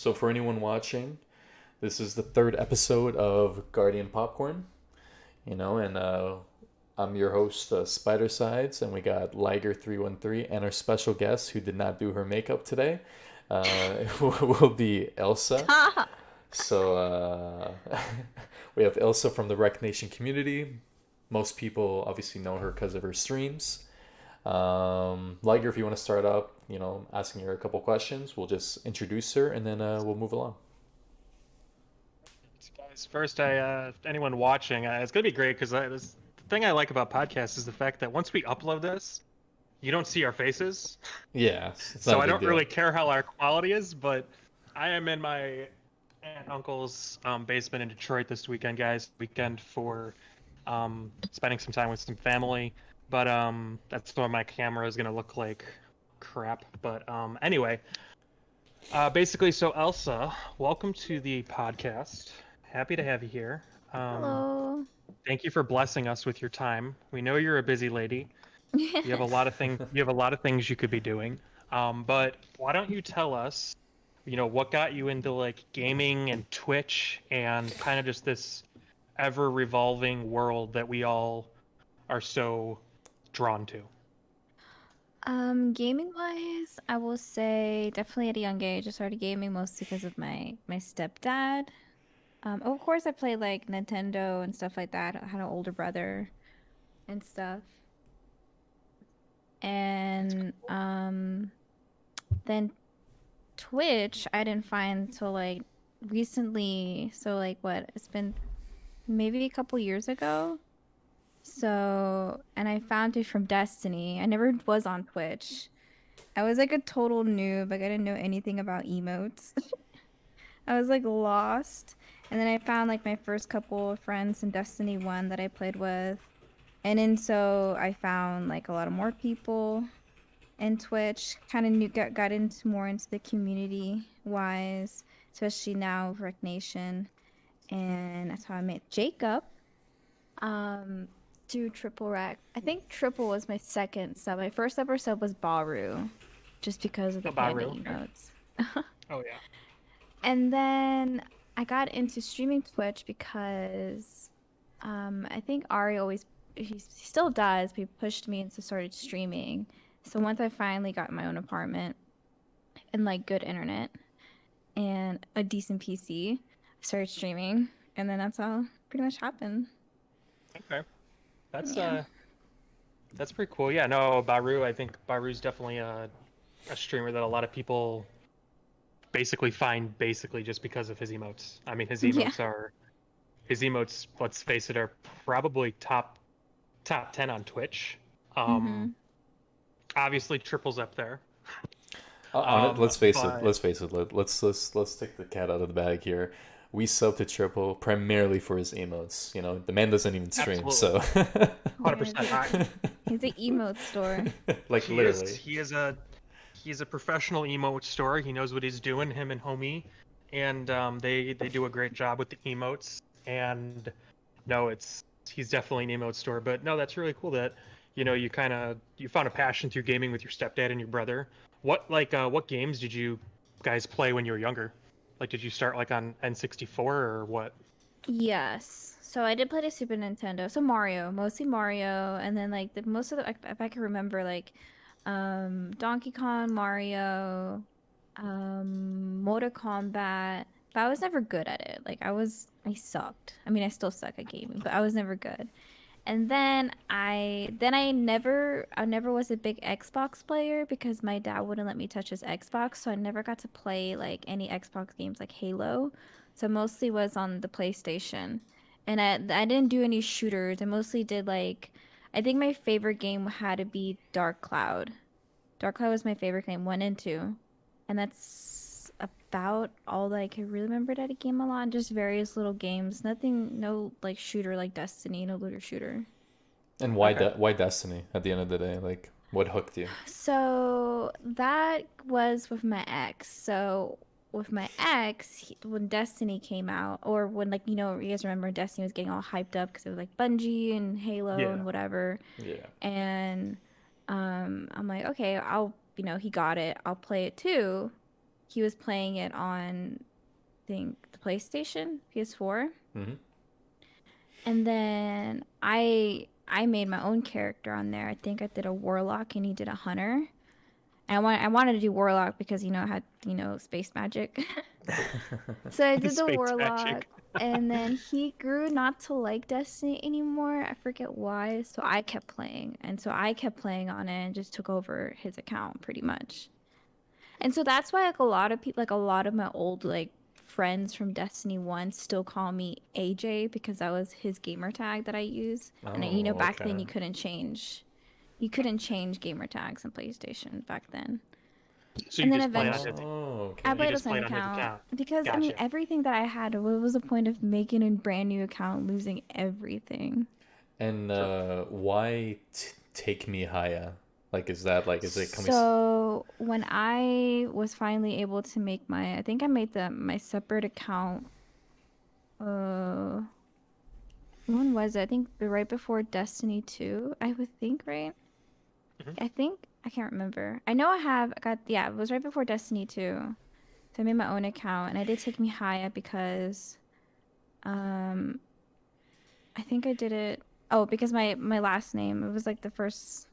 So for anyone watching, this is the third episode of Guardian Popcorn. And I'm your host, Spidercides, and we got Liger 313 and our special guest who did not do her makeup today. Will be Elsa. So we have Ilse from the Rec Nation community. Most people obviously know her because of her streams. Liger, if you want to start up, asking her a couple questions, we'll just introduce her and then we'll move along. Guys, first, anyone watching, it's gonna be great because the thing I like about podcasts is the fact that once we upload this, you don't see our faces, Yeah, it's not so a I big don't deal. really care how our quality is. But I am in my aunt and uncle's basement in Detroit this weekend, guys. Weekend for spending some time with some family. But that's why my camera is gonna look like crap. But anyway, basically, so Elsa, welcome to the podcast. Happy to have you here. Um, Hello. Thank you for blessing us with your time. We know you're a busy lady. You have a lot of things. You have a lot of things you could be doing. But why don't you tell us, what got you into like gaming and Twitch and kind of just this ever revolving world that we all are so drawn to? Gaming wise, I will say definitely at a young age I started gaming mostly because of my stepdad. Of course I played like Nintendo and stuff like that. I had an older brother and stuff. And then Twitch I didn't find till like recently. So like what? It's been maybe a couple years ago. So, and I found it from Destiny. I never was on Twitch. I was like a total noob. Like I didn't know anything about emotes. I was like lost. And then I found like my first couple of friends in Destiny 1 that I played with. And then so I found like a lot of more people in Twitch. Kind of got into more into the community wise, especially now with Rec Nation. And that's how I met Jacob. Um, do triple rack. I think triple was my second sub. My first ever sub was Baru, just because of the The panda Baru. emotes. Oh yeah. And then I got into streaming Twitch because I think Ari always he still does, but he pushed me into started streaming. So once I finally got my own apartment and like good internet and a decent PC, I started streaming, and then that's all pretty much happened. Okay. That's Yeah. uh that's pretty cool. Yeah, no, Baru, I think Baru's definitely a streamer that a lot of people basically find basically just because of his emotes. I mean, Yeah. his emotes, let's face it, are probably top 10 on Twitch. Um Mm-hmm. Obviously triples up there. On it, let's face it. But Let's face it. Let's take the cat out of the bag here. We sub to Triple primarily for his emotes. The man doesn't even stream, absolutely so 100%. He's an emote store. like He is literally. he's a professional emote store. He knows what he's doing, him and Homie, and they do a great job with the emotes. And no, he's definitely an emote store. But no, that's really cool that you found a passion through gaming with your stepdad and your brother. What games did you guys play when you were younger? Like, did you start like on N64 or what? Yes. So I did play the Super Nintendo. So Mario, mostly Mario, and then like the most of the if I can remember like Donkey Kong, Mario, Mortal Kombat. But I was never good at it. Like I sucked. I mean, I still suck at gaming, but I was never good. And then I never was a big Xbox player because my dad wouldn't let me touch his Xbox, so I never got to play like any Xbox games like Halo. So mostly was on the PlayStation. And I didn't do any shooters. I mostly did like I think my favorite game had to be Dark Cloud. Dark Cloud was my favorite game, 1 and 2. And that's about all that I can really remember that I game a lot. Just various little games. Nothing, no like shooter like Destiny, no looter shooter. And Okay. why Destiny at the end of the day? Like, what hooked you? So that was with my ex. So with my ex, when Destiny came out, or when like you guys remember Destiny was getting all hyped up because it was like Bungie and Halo Yeah. and whatever. Yeah. And I'm like, okay, I'll he got it. I'll play it too. he was playing it on, I think, the PlayStation, PS4. Hmm. And then I made my own character on there. I think I did a warlock and he did a hunter. And I wanted to do warlock because I had space magic. So I did the Space warlock, magic. and then he grew not to like Destiny anymore. I forget why. So I kept playing, and so I kept playing on it and just took over his account pretty much. And so that's why like a lot of people, like a lot of my old like friends from Destiny 1 still call me AJ because that was his gamer tag that I use. And Oh, back then okay. you couldn't change gamer tags on PlayStation back then. So you And then just play on his. eventually Oh, I okay. You played just a played second on his account account. because Gotcha. everything that I had, what was the point of making a brand new account, losing everything? And True. why take me higher? Like, is it coming? So when I was finally able to make I think I made my separate account. Uh, when was it? I think right before Destiny 2. I would think, right? Mhm. I think I can't remember. I know yeah, it was right before Destiny 2. So I made my own account, and I did take me higher because um I think I did it. Oh, because my last name, it was like the first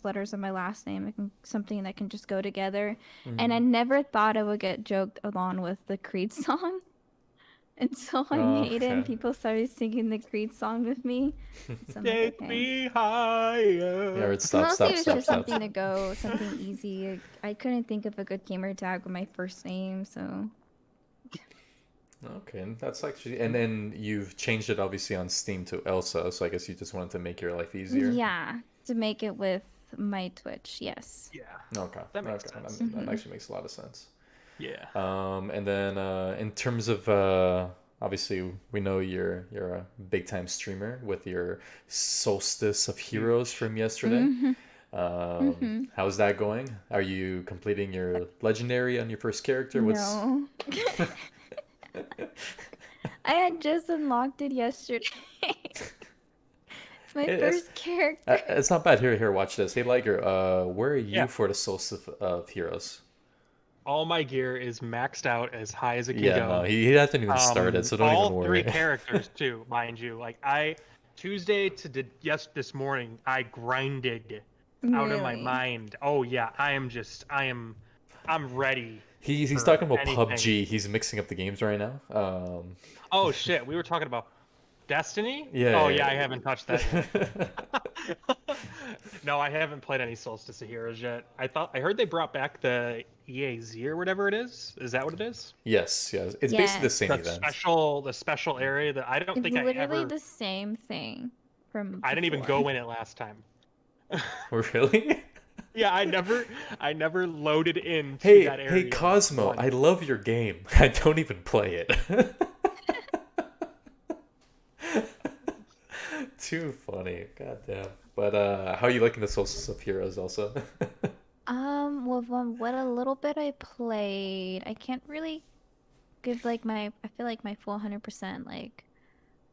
letters of my last name. Something that can just go together. And I Mhm. never thought I would get joked along with the Creed song until I Oh, made it and okay. people started singing the Creed song with me. So I'm like, Take okay. me Yeah, higher. right, So stop, mostly stop, it was stop, just stop. something easy. I couldn't think of a good gamer tag with my first name, so Okay, that's actually, and then you've changed it obviously on Steam to Elsa, so I guess you just wanted to make your life easier. yeah, to make it with my Twitch, yes. Yeah, Okay, that makes okay, sense. that Hmm. actually makes a lot of sense. Yeah. And then in terms of obviously we know you're a big time streamer with your Solstice of Heroes Huge. from yesterday. Hmm. Hmm. How's that going? Are you completing your legendary on your first character? What's No. I had just unlocked it yesterday. It's my it's first character. it's not bad. Here, watch this. Hey, Liger, where are Yeah. you for the Solstice of Heroes? All my gear is maxed out as high as it can Yeah, no, go. he hasn't even started, so don't even All three worry. characters too, mind you. Like Tuesday to this morning, I grinded out of my Really? mind. Oh yeah, I'm ready He's for talking about anything. PUBG. He's mixing up the games right now. Oh shit, we were talking about Destiny? Oh Yeah, yeah, I haven't touched that yet. yeah. No, I haven't played any Solstice of Heroes yet. I heard they brought back the EAZ or whatever it is. Is that what it is? Yes, yes. It's basically the same Yes. That event. special area that I don't It's think I literally ever the same thing from I didn't even before. go in it last time. Really? Yeah, I never loaded into Hey, that hey, area Cosmo, once. I love your game. I don't even play it. Too funny. God damn. But how are you liking the Solstice of Heroes also? Well, from what a little bit I played, I can't really give like I feel like my full 100% like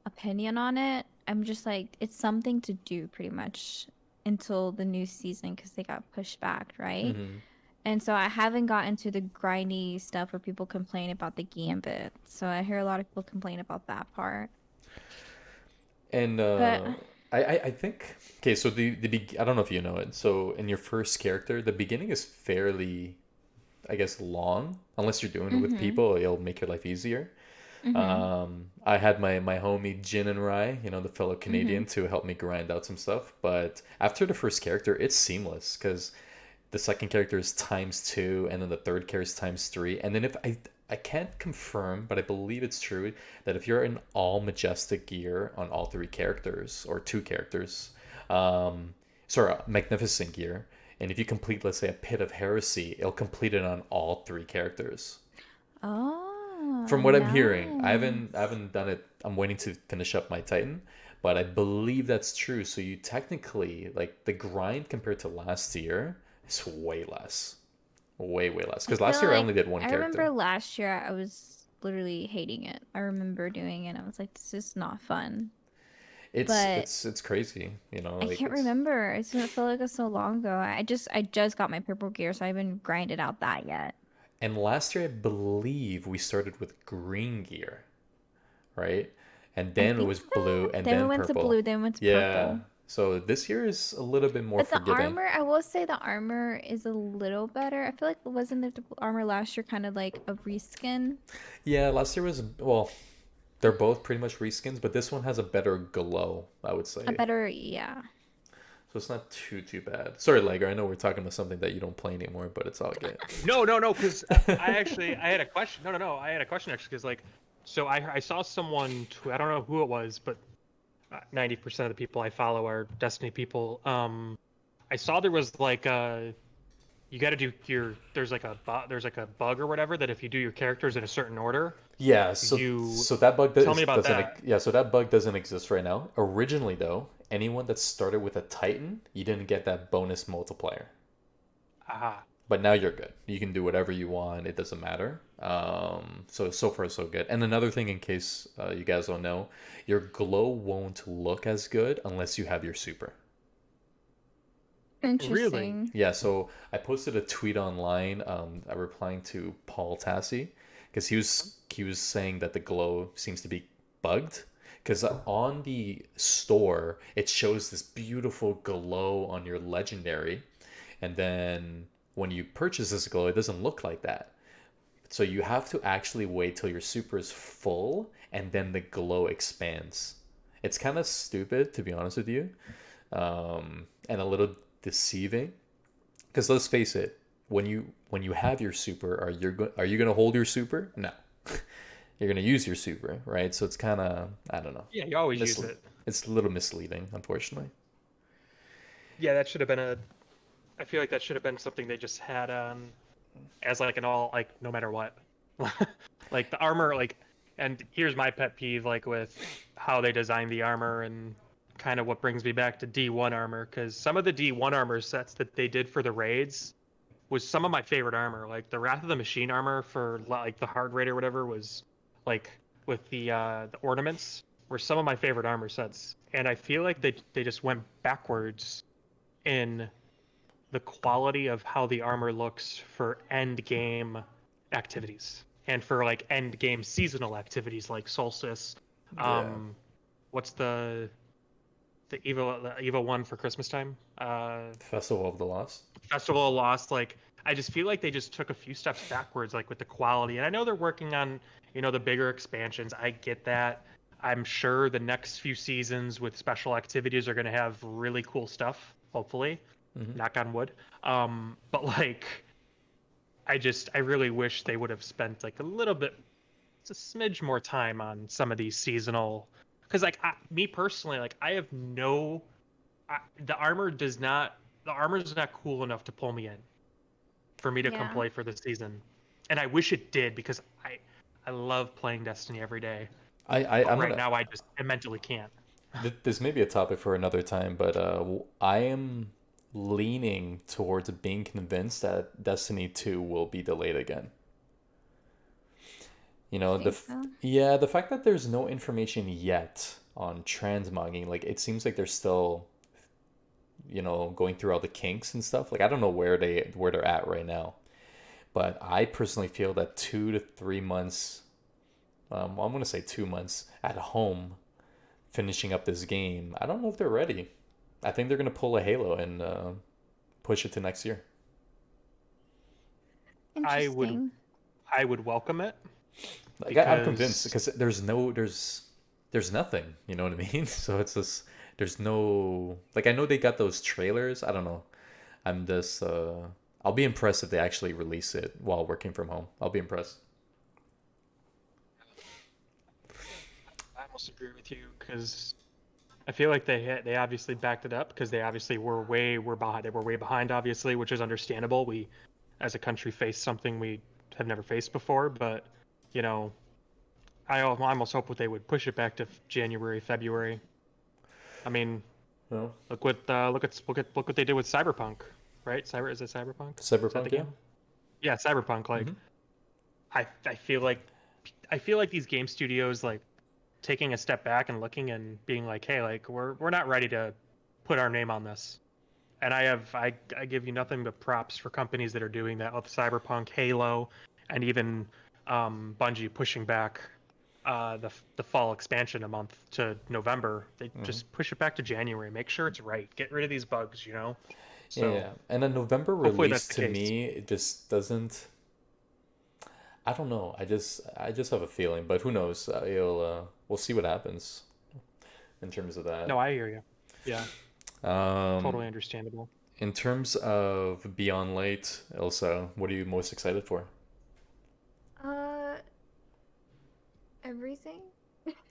opinion on it. I'm just like, it's something to do pretty much until the new season because they got pushed back, right? Hmm. And so I haven't gotten to the grindy stuff where people complain about the gambit. So I hear a lot of people complain about that part. And But I think okay, so I don't know if you know it. So in your first character, the beginning is fairly, I guess, long. Unless you're doing it with mm-hmm, people, it'll make your life easier. mm-hmm, I had my homie Jin and Rai, the fellow mm-hmm. Canadian, to help me grind out some stuff. But after the first character, it's seamless because the second character is times two, and then the third character is times three. And then if I can't confirm, but I believe it's true that if you're in all majestic gear on all three characters or two characters, sorry, magnificent gear, and if you complete, let's say, a pit of heresy, it'll complete it on all three characters. Oh, From what I'm hearing, I haven't done it. I'm waiting to finish up my Titan, but I believe that's true. So you technically like the grind compared to last year is way less, way less. I Because feel last year I like only did one I character. remember last year I was literally hating it. I remember doing it. I was like, this is not fun. It's But it's it's crazy, I like can't it's remember. It felt like it was so long ago. I just got my purple gear, so I haven't grinded out that yet. And last year, I believe we started with green gear, right? And I then it think was so. blue and Then we then went to purple. blue, then we went to Yeah. purple. So this year is a little bit more But the forgiving. armor, I will say the armor is a little better. I feel like wasn't the armor last year kind of like a reskin? Yeah, last year was, well, they're both pretty much reskins, but this one has a better glow, I would A say. better, yeah. So it's not too bad. Sorry, Liger, I know we're talking about something that you don't play anymore, but it's all good. No, because I had a question. No, I had a question actually, because like, so I saw someone, I don't know who it was, but 90% of the people I follow are Destiny people. I saw there was like you got to do there's like a bug or whatever that if you do your characters in a certain order, Yeah, so you so that bug tell me about doesn't that. yeah, so that bug doesn't exist right now. Originally though, anyone that started with a Titan, you didn't get that bonus multiplier. Ah, But now you're good. You can do whatever you want. It doesn't matter. So far so good. And another thing, in case you guys don't know, your glow won't look as good unless you have your super. really? Interesting. Yeah. So I posted a tweet online, replying to Paul Tassi, because he was saying that the glow seems to be bugged. Because on the store, it shows this beautiful glow on your legendary, and then when you purchase this glow, it doesn't look like that. So you have to actually wait till your super is full and then the glow expands. It's kind of stupid, to be honest with you, and a little deceiving. Because let's face it, when you have your super, are you gonna hold your super? No, you're gonna use your super, right? So it's kind of, I don't know, Yeah, you always use misle- it. it's a little misleading, unfortunately. Yeah, that should have been a. I feel like that should have been something they just had on as like an all like no matter what. Like the armor, like, and here's my pet peeve, like with how they design the armor and kind of what brings me back to D1 armor, because some of the D1 armor sets that they did for the raids was some of my favorite armor. Like the Wrath of the Machine armor for like the hard raid or whatever was like with the ornaments were some of my favorite armor sets, and I feel like they just went backwards in the quality of how the armor looks for end game activities and for like end game seasonal activities like solstice. Yeah. um what's the Evo one for Christmas time, Festival of the Lost. Festival of Lost. Like I just feel like they just took a few steps backwards like with the quality, and I know they're working on the bigger expansions. I get that. I'm sure the next few seasons with special activities are going to have really cool stuff, hopefully, Hmm. knock on wood. But like, I really wish they would have spent like a little bit, it's a smidge more time on some of these seasonal. Because like me personally, like I have no, the armor does not, the armor is not cool enough to pull me in for me to come Yeah. play for the season, and I wish it did because I love playing Destiny every day. But I'm right gonna. now I mentally can't. This may be a topic for another time, but I am leaning towards being convinced that Destiny 2 will be delayed again. You You know, think so? yeah, the fact that there's no information yet on transmogging, like it seems like they're still, going through all the kinks and stuff. Like I don't know where they're at right now, but I personally feel that 2 to 3 months, well, I'm gonna say 2 months at home finishing up this game, I don't know if they're ready. I think they're gonna pull a Halo and push it to next year. I would Interesting. I would welcome it Like I'm convinced because because there's nothing. You know what I mean? So it's just there's no, like, I know they got those trailers. I don't know. I'm just I'll be impressed if they actually release it while working from home. I'll be impressed. I almost agree with you because I feel like they obviously backed it up because they obviously were behind. They were way behind, obviously, which is understandable. We, as a country, faced something we have never faced before. But you know, I almost hope that they would push it back to January, February. I mean, No, look what they did with Cyberpunk, right? Is it Cyberpunk? Is that the Cyberpunk, yeah. game? Yeah, Cyberpunk. Like, Hmm. I feel like these game studios like taking a step back and looking and being like, hey, like we're not ready to put our name on this. And I give you nothing but props for companies that are doing that with Cyberpunk, Halo, and even Bungie pushing back the fall expansion a month to November. They just push it back to January. Make sure it's right. Get rid of these bugs, you know. Yeah, So yeah. And a November hopefully that's release the to case. me, it just doesn't. I don't know. I just have a feeling, but who knows? We'll see what happens in terms of that. No, I hear you. Yeah, Um, totally understandable. in terms of Beyond Light, Elsa, what are you most excited for? Uh, everything.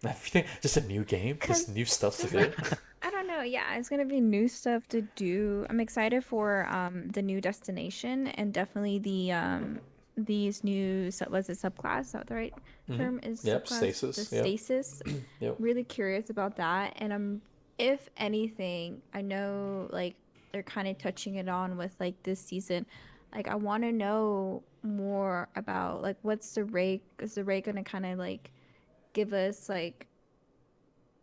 Everything, just a new game, just Cause new stuff to just do. like I don't know, yeah, it's gonna be new stuff to do. I'm excited for the new destination and definitely these new was it subclass? Is that the right Hmm. term? Is Yep, subclass the stasis. Yep, stasis? yep. Really curious about that. And if anything, I know like they're kind of touching it on with like this season. Like I want to know more about like what's the rate? Is the rate gonna kind of like give us like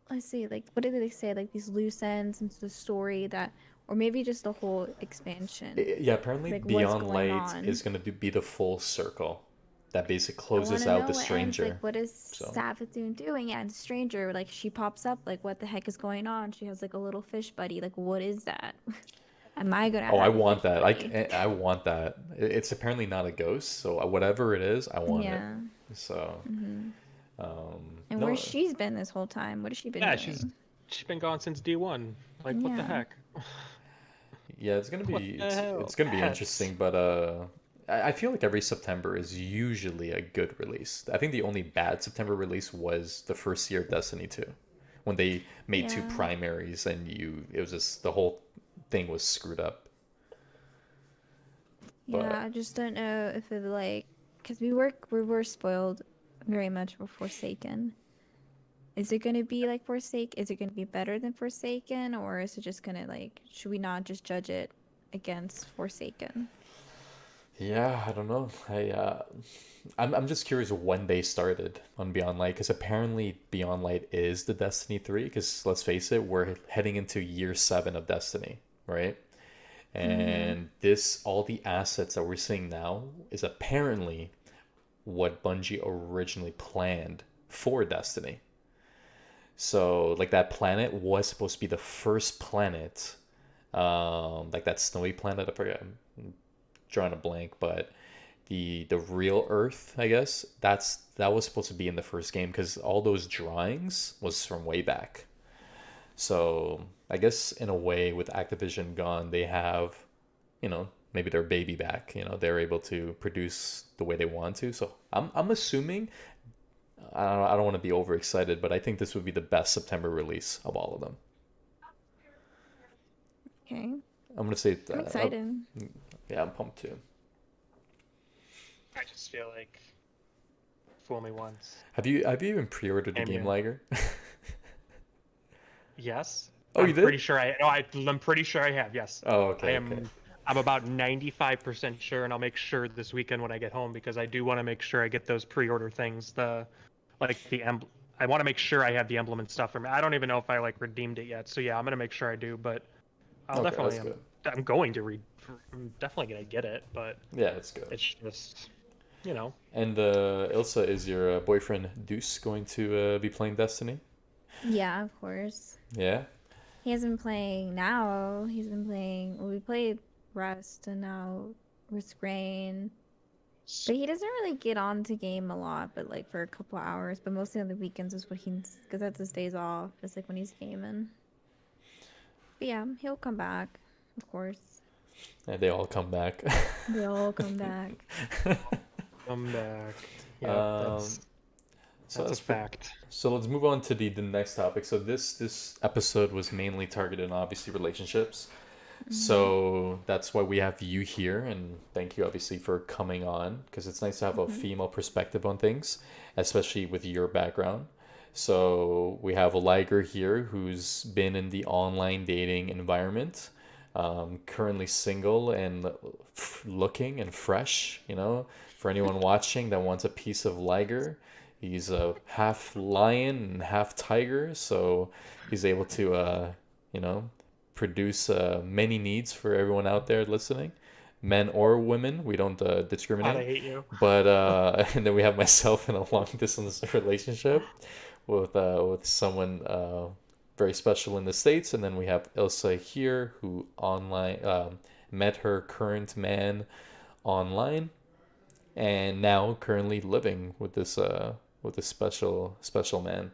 let's see, like what did they say? Like these loose ends into the story that, or maybe just the whole expansion. Yeah, apparently Like what's Beyond going Light on. is going to be the full circle that basically I want closes to out know the what ends. Like stranger. what is So, Savathun doing? And Stranger, like she pops up. Like what the heck is going on? She has like a little fish buddy. Like what is that? Am I gonna oh, I have a want fish that. buddy? I want that. It's apparently not a ghost, so whatever it is, I want it. Yeah. So, Hmm. And where no, she's been this whole time? What has she been Yeah, she's doing? she's been gone since D1. Like what the Yeah. heck? yeah, it's gonna What be the it's hell? gonna be Pets. interesting, but I feel like every September is usually a good release. I think the only bad September release was the first year of Destiny 2, when they made two Yeah. primaries and it was just the whole thing was screwed up. Yeah, But I just don't know if it like, because we were spoiled very much with Forsaken. Is it gonna be like Forsaken? Is it gonna be better than Forsaken, or is it just gonna like, should we not just judge it against Forsaken? yeah, I don't know. I'm just curious when they started on Beyond Light, because apparently Beyond Light is the Destiny 3. Because let's face it, we're heading into year 7 of Destiny, right? Mm-hmm. And this all the assets that we're seeing now is apparently what Bungie originally planned for Destiny. So like that planet was supposed to be the first planet, like that snowy planet. I forget, I'm drawing a blank, but the real Earth, I guess that was supposed to be in the first game because all those drawings was from way back. So I guess in a way, with Activision gone, they have, maybe their baby back. They're able to produce the way they want to. So I'm assuming. I don't want to be overexcited, but I think this would be the best September release of all of them. Okay, I'm gonna say I'm that. excited. Yeah, I'm pumped too. I just feel like fool me once. Have you even pre-ordered the Damn game, you. Liger? Yes. Oh, you I'm did? pretty sure I no, I'm pretty sure I have, yes. Oh, I okay, okay. I'm about 95% sure, and I'll make sure this weekend when I get home because I do want to make sure I get those pre-order things. The emblem. I want to make sure I have the emblem and stuff for me. I don't even know if I like redeemed it yet. So yeah, I'm gonna make sure I do. But I'll Okay, definitely that's good. I'm going to read. I'm definitely gonna get it. But Yeah, that's good. it's just you know. And Ilse, is your boyfriend Deuce going to be playing Destiny? Yeah, of course. Yeah. He has been playing now. He's been playing. Well, we played Rust and now Risk-Rain. But he doesn't really get on to game a lot, but like for a couple hours. But mostly on the weekends is what because that's his days off. It's like when he's gaming. But yeah, he'll come back, of course. And they all come back. They'll all come back. Come back. Yeah, Um, so that's a fact. So let's move on to the next topic. So this episode was mainly targeted on obviously relationships. Mm-hmm. So that's why we have you here, and thank you obviously for coming on because it's nice to have a Mm-hmm. female perspective on things, especially with your background. So we have a Liger here who's been in the online dating environment, currently single and looking and fresh, for anyone watching that wants a piece of Liger. He's a half lion and half tiger, so he's able to, you know, produce many needs for everyone out there listening, men or women. We don't God, I discriminate. hate you. But and then we have myself in a long distance relationship with someone very special in the States, and then we have Ilse here who online met her current man online, and now currently living with this special man.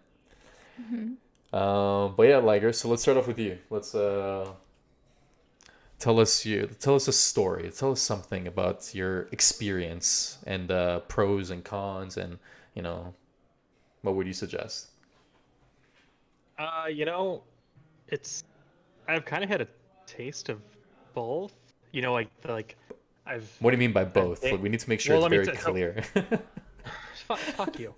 Hmm. But yeah, Liger. So let's start off with you. Let's tell us a story. Tell us something about your experience and pros and cons, and you know what would you suggest? You know, it's I've kind of had a taste of both. You know, like I've What do you mean by I've both? da- Like, we need to make sure well, it's let me very tell so clear. fuck you.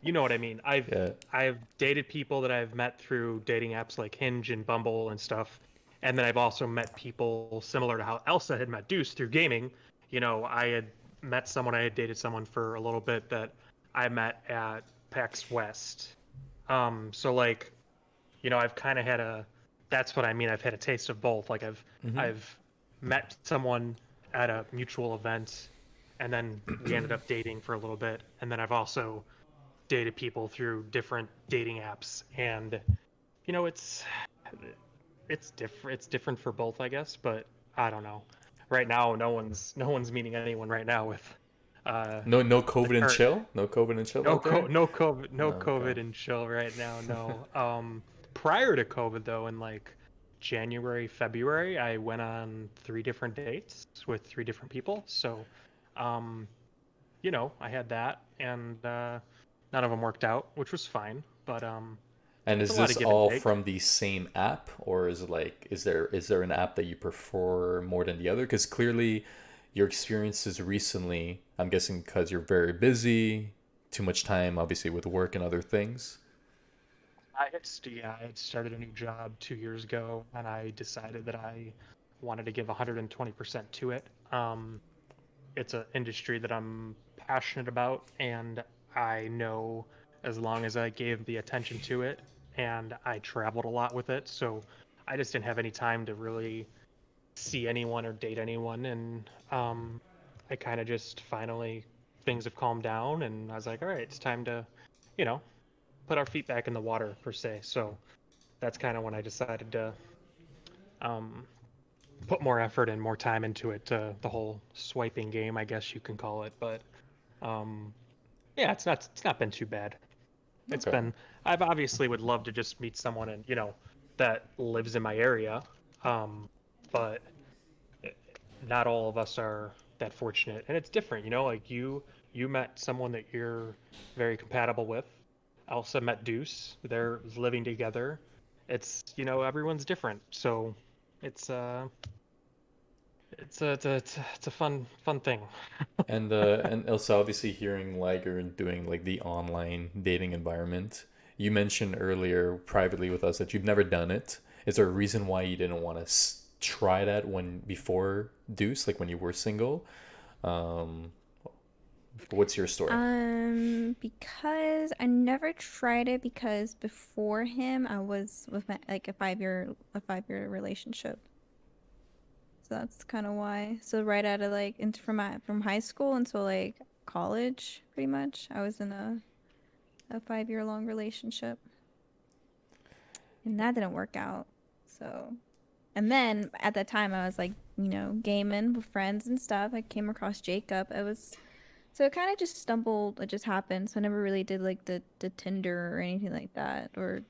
You know what I mean. Yeah. I've dated people that I've met through dating apps like Hinge and Bumble and stuff, and then I've also met people similar to how Elsa had met Deuce through gaming. You know, I had dated someone for a little bit that I met at PAX West. So like, you know, I've kind of had a that's what I mean. I've had a taste of both. Like Hmm. I've met someone at a mutual event, and then we ended up dating for a little bit, and then I've also dated people through different dating apps, and you know, it's different for both, I guess, but I don't know. Right now, no one's meeting anyone right now with uh No the COVID and current chill. No COVID and chill out there. no No, okay. COVID and chill right now. No. Prior to COVID though, in like January, February, I went on 3 different dates with 3 different people. So, um, you know, I had that, and none of them worked out, which was fine. But And it's a is lot this of give and all take. from the same app, or is it like is there an app that you prefer more than the other? Because clearly, your experiences recently, I'm guessing because you're very busy, too much time, obviously with work and other things. I had started a new job 2 years ago, and I decided that I wanted to give 120% to it. It's an industry that I'm passionate about, and I know as long as I gave the attention to it, and I traveled a lot with it, so I just didn't have any time to really see anyone or date anyone, and I kind of just finally things have calmed down, and I was like, all right, it's time to, you know, put our feet back in the water per se. So that's kind of when I decided to um, put more effort and more time into it. The whole swiping game, I guess you can call it. But um, yeah, it's not been too bad. It's Okay. been I've obviously would love to just meet someone and that lives in my area, um, but not all of us are that fortunate, and it's different. Like you met someone that you're very compatible with. Elsa met Deuce. They're living together. It's everyone's different, so it's it's a fun thing. And also obviously hearing Liger and doing like the online dating environment. You mentioned earlier privately with us that you've never done it. Is there a reason why you didn't want to try that when before Deuce, like when you were single? Um, what's your story? Because I never tried it because before him I was with like a 5-year relationship. So that's kind of why. So right out of like from high school until like college, pretty much, I was in a 5-year long relationship, and that didn't work out. So, and then at that time I was like, gaming with friends and stuff. I came across Jacob. It kind of just stumbled. It just happened. So I never really did like the Tinder or anything like that, or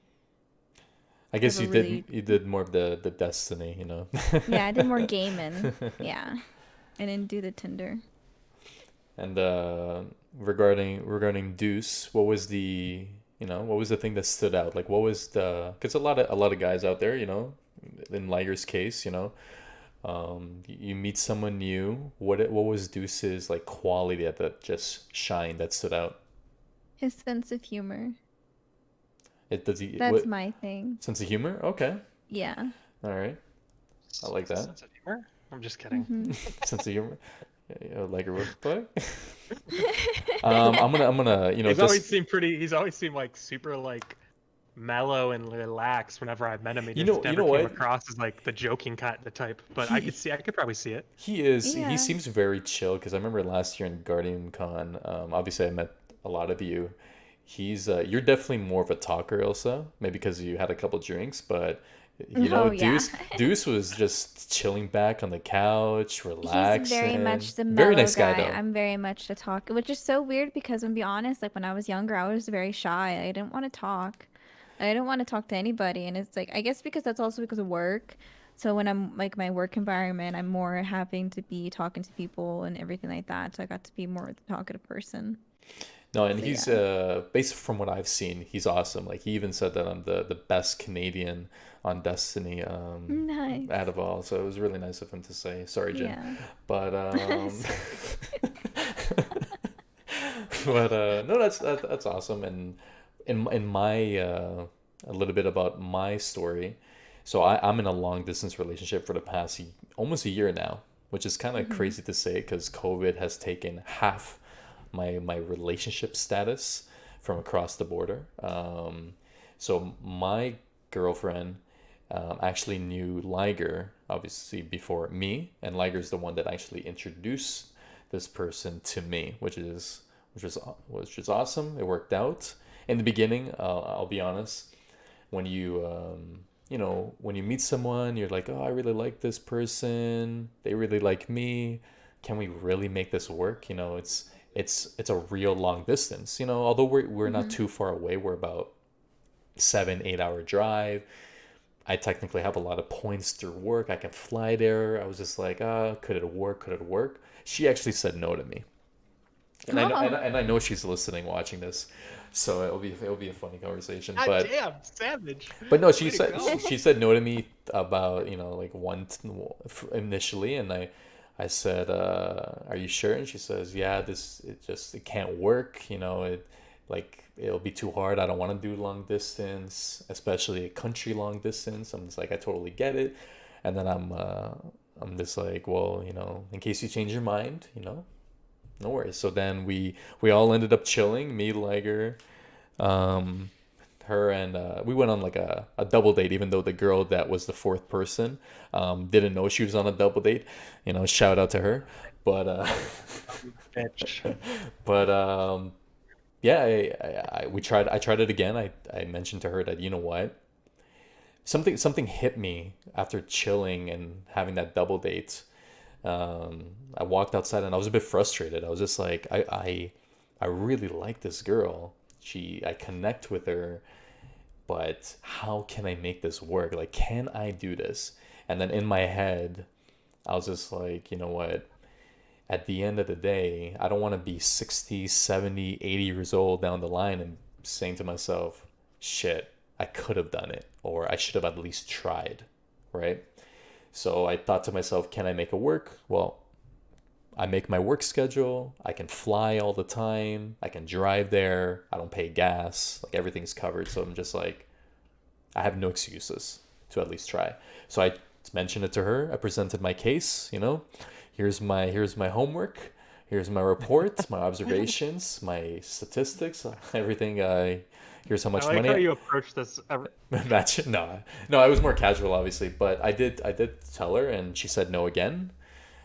I guess ever really. you did more of the destiny, you know. Yeah, I did more gaming. Yeah, I didn't do the Tinder. And regarding Deuce, what was what was the thing that stood out? Like what was the because a lot of guys out there, in Liger's case, you meet someone new. What was Deuce's like quality that just shined that stood out? His sense of humor. It does he That's what my thing. sense of humor? Okay, Yeah. all right, I like that. Sense of humor. I'm just kidding. Hmm. Sense of humor. Yeah, Liger, what the fuck? I'm gonna He's always just seemed pretty. He's always seemed like super like mellow and relaxed whenever I met him. He You just know, you never know came what? across as like the joking kind the type. But He I could probably see it. he is. He Yeah. seems very chill because I remember last year in Guardian Con. Obviously, I met a lot of you. You're definitely more of a talker, Ilsa. Maybe because you had a couple drinks, but Oh yeah. Deuce was just chilling back on the couch, He's very relaxing. much the Very mellow nice guy guy. though. I'm very much the talk, which is so weird because, to be honest, like when I was younger, I was very shy. I didn't want to talk. I didn't want to talk to anybody, and it's like I guess because that's also because of work. So when I'm like my work environment, I'm more having to be talking to people and everything like that. So I got to be more the talkative person. No, and So he's yeah. based from what I've seen, he's awesome. Like he even said that I'm the best Canadian on Destiny out Nice. of all. So it was really nice of him to say. Sorry, Jin. Yeah. But Sorry. but no, that's awesome. And in my a little bit about my story. So I'm in a long distance relationship for the past almost a year now, which is kind of Hmm. crazy to say because COVID has taken half my relationship status from across the border. So my girlfriend actually knew Liger obviously before me, and Liger's the one that actually introduced this person to me, which is awesome. It worked out. In the beginning, I'll be honest, when when you meet someone, you're like, oh, I really like this person. They really like me. Can we really make this work? It's a real long distance. Although we're not Hmm. too far away, we're about 7-8 hour drive. I technically have a lot of points through work. I can fly there. I was just like, could it work? Could it work? She actually said no to me, and I know, Oh. and I know she's listening, watching this, so it'll be a funny conversation. God But damn, savage. no, she Way to said go. she said no to me about like initially, and I said, "Are you sure?" And she says, "Yeah, it can't work. It'll be too hard. I don't want to do long distance, especially a country long distance." I'm just like, I totally get it, and then I'm just like, well, in case you change your mind, no worries. So then we all ended up chilling, me, Liger, um, her, and we went on like a double date, even though the girl that was the fourth person didn't know she was on a double date. Shout out to her. But Bitch. but yeah, I tried it again. I mentioned to her that, you know what, something hit me after chilling and having that double date. I walked outside and I was a bit frustrated. I was just like, I really like this girl. I connect with her, but how can I make this work? Like, can I do this? And then in my head, I was just like, you know what? At the end of the day, I don't want to be 60, 70, 80 years old down the line and saying to myself, shit, I could have done it, or I should have at least tried, right? So I thought to myself, can I make it work? Well, I make my work schedule. I can fly all the time. I can drive there. I don't pay gas. Like everything's covered. So I'm just like, I have no excuses to at least try. So I mentioned it to her. I presented my case. Here's my homework. Here's my report, my observations, my statistics, everything. Here's how I much like money how I you approach this. match. No, no, I was more casual, obviously, but I did tell her, and she said no again.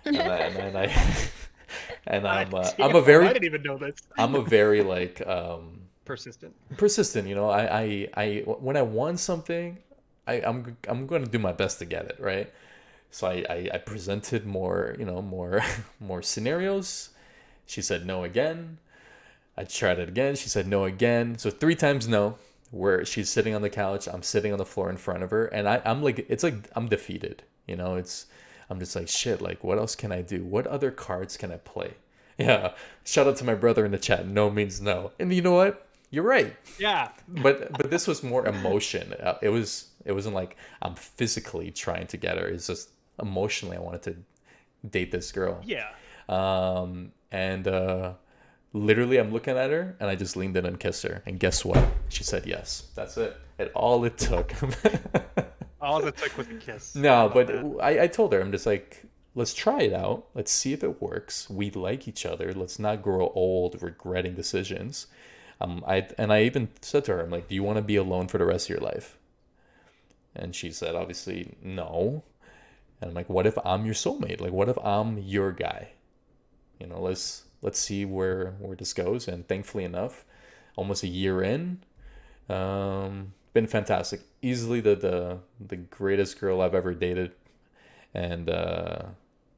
And then I and God I'm damn, a I very didn't even know this. I'm a very like Persistent. persistent. I when I want something, I'm going to do my best to get it, right? So I presented more more scenarios. She said no again. I tried it again. She said no again. So three times no. Where she's sitting on the couch, I'm sitting on the floor in front of her, and I'm like, it's like I'm defeated. I'm just like, shit. Like, what else can I do? What other cards can I play? Yeah. Shout out to my brother in the chat. No means no. And you know what? You're right. Yeah. But this was more emotion. It wasn't like I'm physically trying to get her. It's just emotionally I wanted to date this girl. Yeah. And literally I'm looking at her and I just leaned in and kissed her. And guess what? She said yes. That's it. All it took. All it took was a kiss. How No, about but that? I told her, I'm just like, let's try it out. Let's see if it works. We like each other. Let's not grow old regretting decisions. I even said to her, I'm like, do you want to be alone for the rest of your life? And she said, obviously, no. And I'm like, what if I'm your soulmate? Like, what if I'm your guy? You know, let's see where this goes. And thankfully enough, almost a year in, been fantastic. Easily the greatest girl I've ever dated, and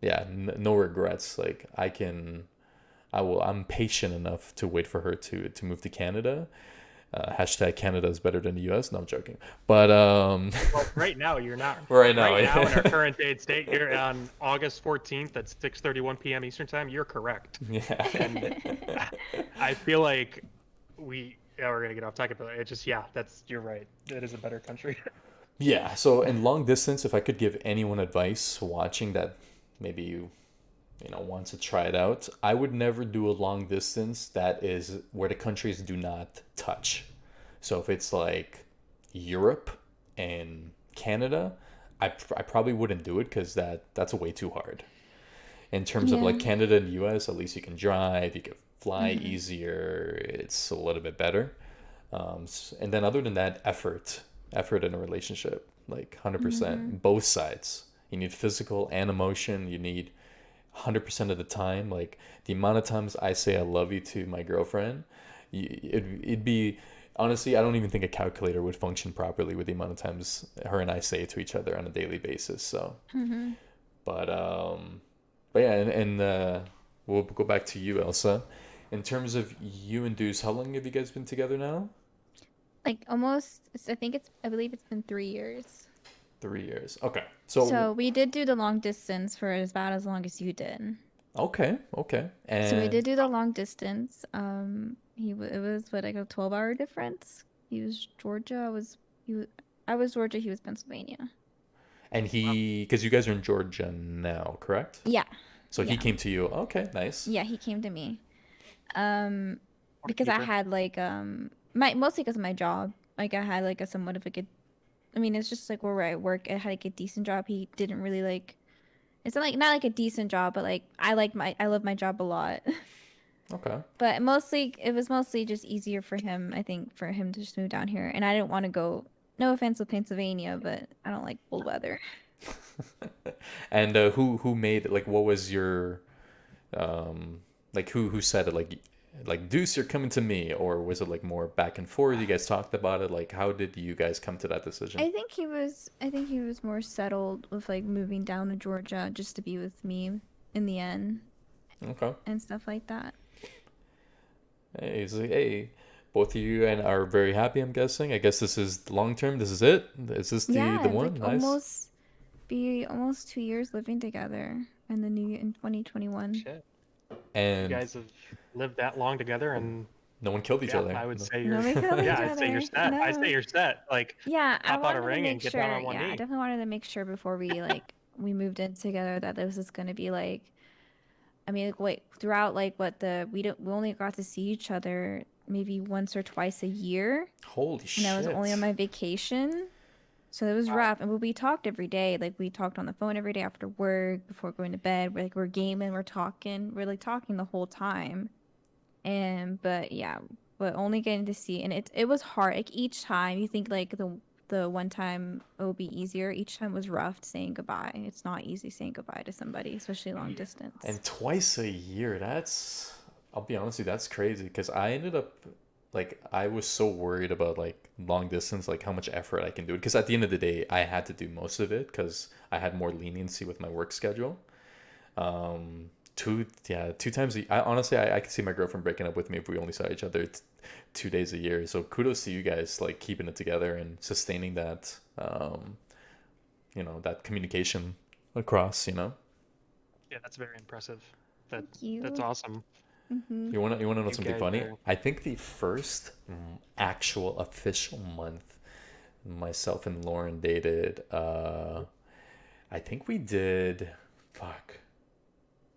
yeah, no regrets. Like I'm patient enough to wait for her to move to Canada. Hashtag Canada is better than the U.S. No, I'm joking. But Well, right now you're not. right now, Right now in our yeah. current date, you're on August 14th at 6:31 p.m. Eastern time. You're correct. Yeah. And I feel like we're gonna get off topic, but you're right. It is a better country. Yeah, so in long distance, if I could give anyone advice watching that maybe you know wants to try it out, I would never do a long distance that is where the countries do not touch. So if it's like Europe and Canada, I probably wouldn't do it because that's way too hard. In terms of Yeah. like Canada and US, at least you can drive, you can fly Mhm. easier, it's a little bit better. And then other than that, effort in a relationship, like Mhm. 100%, both sides. You need physical and emotion. You need 100% of the time. Like the amount of times I say I love you to my girlfriend, it'd be honestly, I don't even think a calculator would function properly with the amount of times her and I say it to each other on a daily basis. So, Mhm. but but yeah, and we'll go back to you, Elsa. In terms of you and Deuce, how long have you guys been together now? Like almost, I believe it's been 3 years. 3 years. Okay. So So we did do the long distance for about as long as you did. okay, okay. So we And did do the long distance. It was what, like a 12-hour difference. He was Georgia. I was Georgia. He was Pennsylvania. Wow. because you guys are in Georgia now, correct? Yeah, So he yeah, came to you. Okay, nice. yeah. He came to me. Um, because I Keeper. had like my mostly because of my job. Like I had like a somewhat of a good. I mean, it's just like where I work. I had like a decent job. He didn't really like. It's not like a decent job, but like I love my job a lot. Okay. But mostly, it was mostly just easier for him, I think, for him to just move down here. And I didn't want to go, no offense with Pennsylvania, but I don't like cold weather. And who made like what was your like who said it like Deuce, you're coming to me, or was it like more back and forth? You guys talked about it. Like how did you guys come to that decision? I think he was more settled with like moving down to Georgia just to be with me in the end Okay. and stuff like that. Hey, he's like, hey, both of you and are very happy. I'm guessing. I guess this is long term. This is it. Is this the Yeah, one? like Nice. almost 2 years living together in the new in 2021. Shit. You And guys have lived that long together, and no one killed each yeah, other. I would No. say No, you're. we killed Yeah, each I'd say you're other. set. I say No. you're set. Like, Yeah, I pop out a wanted to ring and make get down sure. on one Yeah, I knee. definitely wanted to make sure before we like we moved in together that this was gonna be like. I mean, like, wait, throughout like what the we only got to see each other maybe once or twice a year, Holy and I was only on shit. my vacation, so it was Wow. rough. And we talked every day. Like we talked on the phone every day after work, before going to bed. We're gaming, we're like talking the whole time. And but yeah, but only getting to see, and it was hard. Like each time you think like the one time it will be easier. Each time was rough saying goodbye. It's not easy saying goodbye to somebody, especially long Yeah. distance. And twice a year. I'll be honest with you, that's crazy because I ended up like I was so worried about like long distance, like how much effort I can do it. Because at the end of the day, I had to do most of it because I had more leniency with my work schedule. Two times I honestly, I could see my girlfriend breaking up with me if we only saw each other 2 days a year. So kudos to you guys, like keeping it together and sustaining that, that communication across. Yeah, that's very impressive. That Thank that's you. awesome. Hmm. You wanna know You something guys funny? are. I think the first actual official month myself and Lauren dated, I think we did, fuck.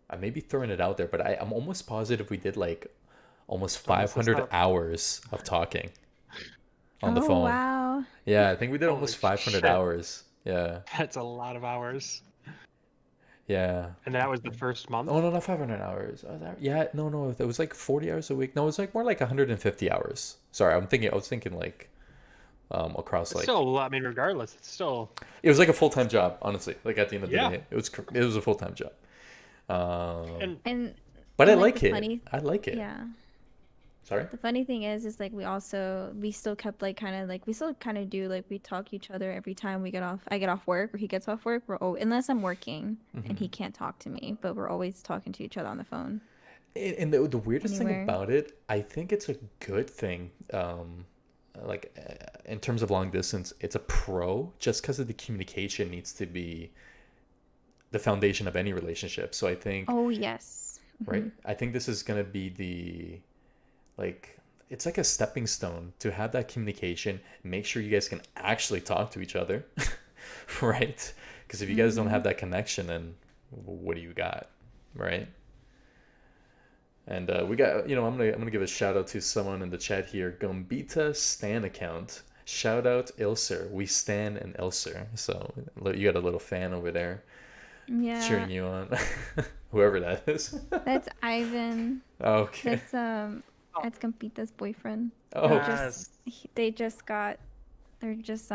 I may be throwing it out there, but I'm almost positive we did like almost Don't mess this 500 up. hours of talking on the Oh phone. wow. Yeah, I think we did Holy almost 500 shit. hours. Yeah. That's a lot of hours. Yeah. And that was the first month. Oh no, not 500 hours. Yeah, no, it was like 40 hours a week. No, it was like more like 150 hours. Sorry, I was thinking like across It's still a like lot. I mean, regardless, it's still it was like a full-time job, honestly. Like at the end of the yeah. day, it was a full-time job. Um, And And but I and like like the it. funny, I like it. yeah. Sorry? The funny thing is like we still kept like kind of like we still kind of do like we talk to each other every time I get off work or he gets off work. Unless I'm working and he Hmm. can't talk to me, but we're always talking to each other on the phone And the weirdest thing anywhere. about it, I think it's a good thing. In terms of long distance, it's a pro just because of the communication needs to be the foundation of any relationship. So I think, Oh yes. right? I think this is gonna be the like it's like a stepping stone to have that communication. Make sure you guys can actually talk to each other, right? Because if you guys don't Mm-hmm. have that connection, then what do you got, right? And we got, I'm gonna give a shout out to someone in the chat here, Gombita Stan account. Shout out Ilse. We stan and Ilse. So you got a little fan over there Yeah, cheering you on, whoever that is. that's Ivan. Okay. oh, That's Campita's boyfriend. He Oh, yes, just they just got they're just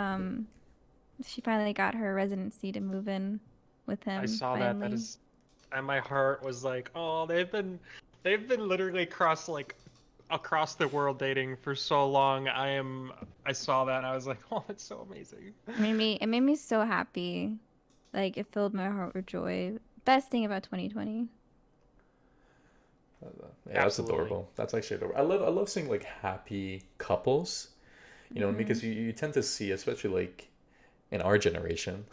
she finally got her residency to move in with I him saw that. That finally. is, and my heart was like, oh, they've been literally across the world dating for so long. I saw that and I was like, oh, that's so amazing. It made me so happy. Like it filled my heart with joy. Best thing about 2020. yeah, that's Absolutely. adorable. That's actually adorable. I love seeing like happy couples, Hmm. because you tend to see, especially like in our generation,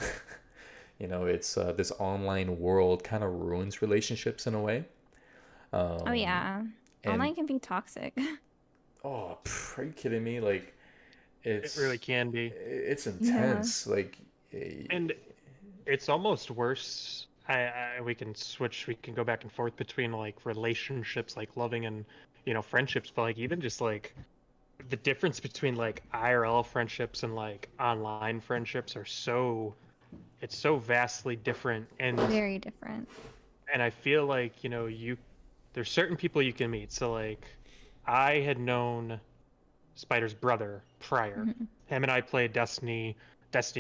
it's this online world kind of ruins relationships in a way. Oh Um, yeah. and Online can be toxic. oh, are you kidding me? Like It really it's can be. it's Yeah. intense. Like And it's almost worse. We can switch. We can go back and forth between like relationships, like loving and friendships, but like even just like the difference between like IRL friendships and like online friendships are so it's so vastly different. Very different. And I feel like you there's certain people you can meet. So like I had known Spider's brother prior. Hmm. Him and I played Destiny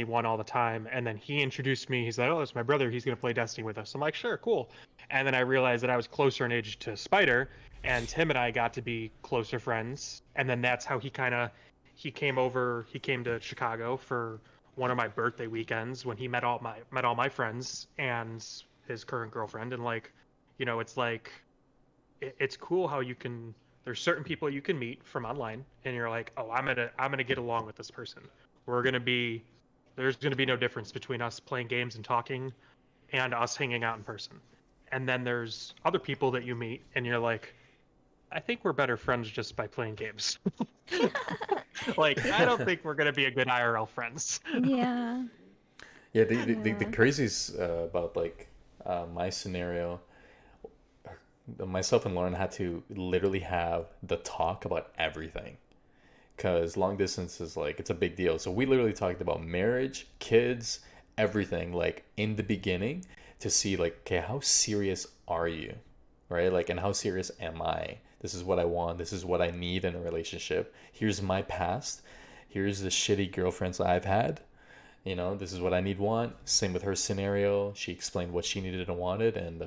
1 all the time. And then he introduced me. He's like, oh, it's my brother. He's going to play Destiny with us. I'm like, sure, cool. And then I realized that I was closer in age to Spider, and him and I got to be closer friends. And then that's how he came over. He came to Chicago for one of my birthday weekends when he met all my friends and his current girlfriend. And like, it's like it's cool how you can there's certain people you can meet from online and you're like, oh, I'm gonna get along with this person. we're gonna be there's gonna be no difference between us playing games and talking and us hanging out in person. And then there's other people that you meet and you're like, I think we're better friends just by playing games. Like, I don't Yeah. think we're gonna be a good IRL friends. Yeah. yeah, the Yeah. crazies about like my scenario. Myself and Lauren had to literally have the talk about everything because long distance is like it's a big deal. So we literally talked about marriage, kids, everything like in the beginning to see like, okay, how serious are you, right? Like, and how serious am I? This is what I want. This is what I need in a relationship. Here's my past. Here's the shitty girlfriends I've had. This is what I need, want. Same with her scenario. She explained what she needed and wanted, and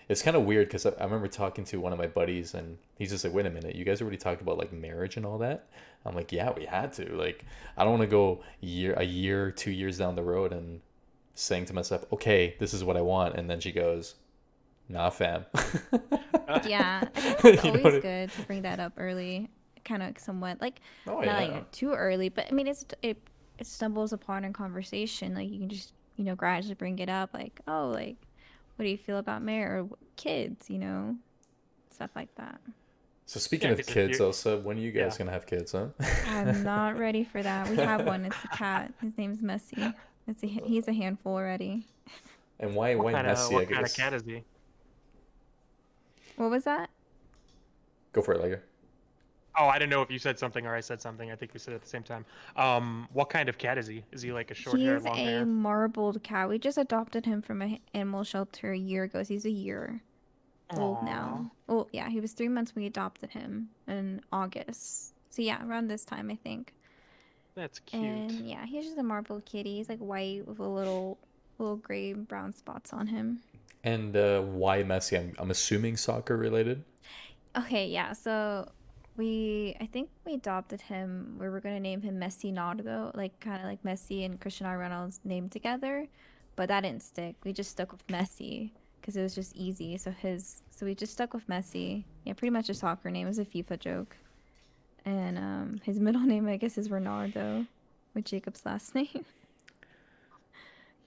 it's kind of weird because I remember talking to one of my buddies and he's just like, wait a minute, you guys already talked about like marriage and all that? I'm like, yeah, we had to. Like, I don't want to go a year, 2 years down the road and saying to myself, okay, this is what I want. And then she goes, nah, fam. Yeah. I think it's You know always what good to bring that up early, kind of somewhat like Oh, not yeah. like too early, but I mean it stumbles upon in conversation. Like you can just gradually bring it up, like oh like what do you feel about marriage or kids, stuff like that. So speaking Yeah, of because if kids, you Elsa, when are you yeah. guys gonna have kids, huh? I'm not ready for that. We have one. It's a cat. His name's Messy. He's a handful already. And why messy, I What kind of guess. cat is he? What was that? Go for it, Liger. Oh, I didn't know if you said something or I said something. I think we said it at the same time. What kind of cat is he? Is he like a short He hair, is long a hair? marbled cat. We just adopted him from an animal shelter a year ago. So he's a year old Aww, now. Oh, yeah, he was 3 months when we adopted him in August. So yeah, around this time, I think. that's cute. And yeah, he's just a marbled kitty. He's like white with a little gray and brown spots on him. And why Messi? I'm assuming soccer related. Okay, yeah. So I think we adopted him. We were gonna name him Messi Nardo, like kind of like Messi and Cristiano Ronaldo's name together, but that didn't stick. We just stuck with Messi because it was just easy. So we just stuck with Messi. Yeah, pretty much a soccer name. It was a FIFA joke. And his middle name, I guess, is Ronaldo, with Jacob's last name.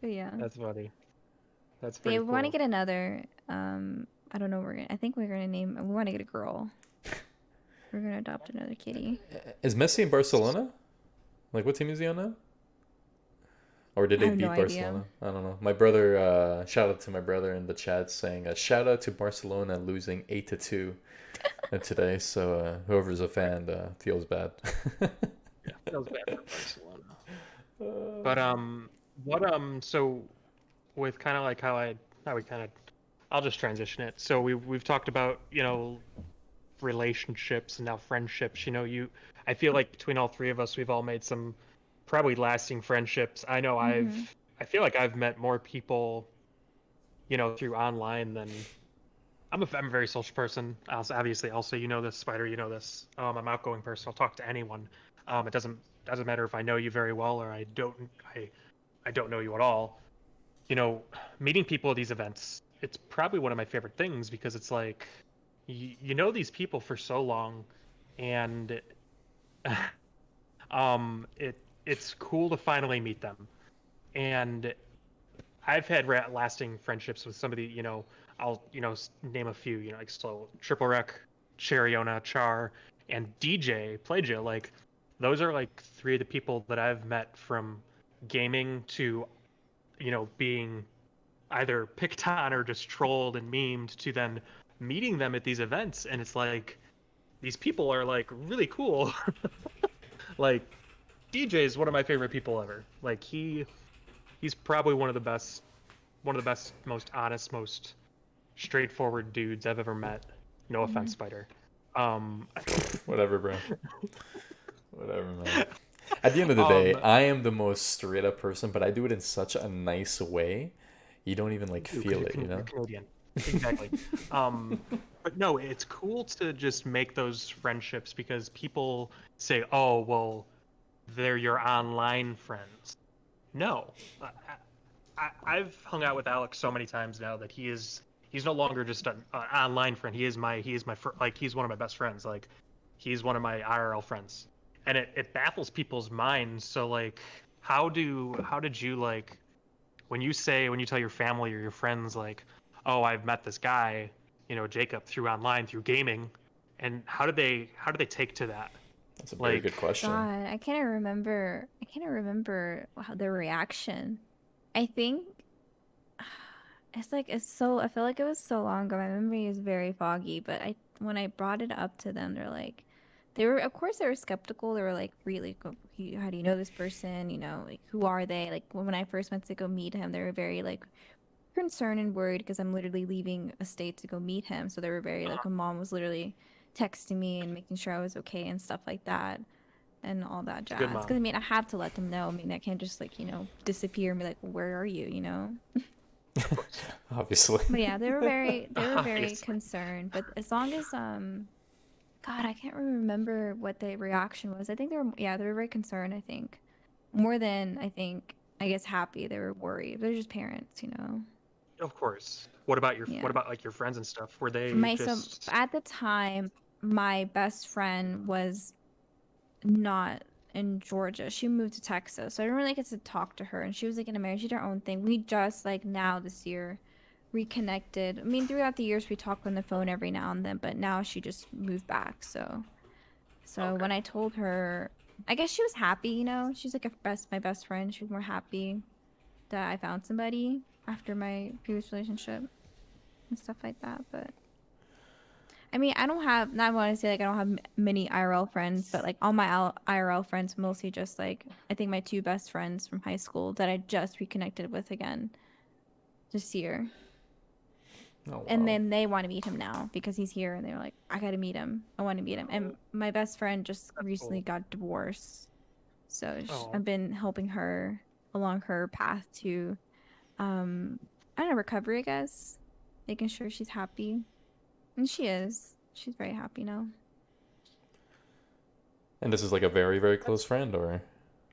But yeah. That's funny. That's But yeah, pretty we want to cool. get another. I don't know. I think we're gonna name. We want to get a girl. We're gonna adopt another kitty. Is Messi in Barcelona? Like, what team is he on now? Or did I they have no beat idea. Barcelona? I don't know. My brother, shout out to my brother in the chat saying, shout out to Barcelona losing 8-2 today. So whoever's a fan feels bad. Yeah, feels bad for Barcelona. Uh, But so with kind of like how we kind of, I'll just transition it. So we've talked about relationships and now friendships. I feel like between all three of us, we've all made some probably lasting friendships. I know Mm-hmm. I feel like I've met more people, through online than I'm a very social person. Also, obviously, also this, Spider, this. I'm an outgoing person. I'll talk to anyone. It doesn't matter if I know you very well or I don't know you at all. Meeting people at these events, it's probably one of my favorite things because it's like you know these people for so long, and it's cool to finally meet them. And I've had lasting friendships with somebody, I'll, name a few, like so Triple Rec, Cheriona, Char, and DJ, Playja. Like, those are like three of the people that I've met from gaming to, being either picked on or just trolled and memed to then meeting them at these events. And it's like, these people are like really cool. Like, DJ is one of my favorite people ever. Like, he's probably one of the best, most honest, most straightforward dudes I've ever met. No Mm-hmm. offense, Spider. Um, whatever, bro. Whatever, man. At the end of the day, um, I am the most straight up person, but I do it in such a nice way. You don't even like because feel it, you you're know? Canadian, exactly. Um, but no, it's cool to just make those friendships because people say, "Oh, well, they're your online friends." No, I've hung out with Alex so many times now that he's no longer just an online friend. Like he's one of my best friends. Like he's one of my IRL friends, and it baffles people's minds. So like, how did you like when you tell your family or your friends like, oh, I've met this guy, Jacob through online through gaming, and how do they take to that? That's a very good Like, question. God, I can't remember. I can't remember how their reaction. I think it's like it's so. I feel like it was so long ago. My memory is very foggy. But when I brought it up to them, they were, of course, they were skeptical. They were like, really, how do you know this person? Like, who are they? Like, when I first went to go meet him, they were very like concerned and worried because I'm literally leaving a state to go meet him. So they were very like, my mom was literally texting me and making sure I was okay and stuff like that and all that it's a good jazz. Because mom. I mean, I have to let them know. I mean, I can't just like disappear and be like, where are you? Of course. Obviously. But yeah, they were very Obviously. concerned. But as long as God, I can't really remember what the reaction was. I think they were very concerned. I think more than I guess happy. They were worried. They're just parents. Of course. What about Yeah. like your friends and stuff? Were they So just at the time, my best friend was not in Georgia. She moved to Texas, so I didn't really get to talk to her. And she was like in America. She did her own thing. We just like now this year reconnected. I mean, throughout the years we talk on the phone every now and then, but now she just moved back. So okay? when I told her, I guess she was happy. She's like my best friend. She was more happy that I found somebody after my previous relationship and stuff like that. But I mean, I don't have, not want to say like I don't have many IRL friends, but like all my IRL friends mostly just like, I think my two best friends from high school that I just reconnected with again this year. Oh And wow. then they want to meet him now because he's here and they're like, I got to meet him. I want to meet him. And my best friend just That's recently cool. got divorced. So Oh, I've been helping her along her path to, I don't know, recovery, I guess. Making sure she's happy. And she is. She's very happy now. And this is like a very, very close friend, or?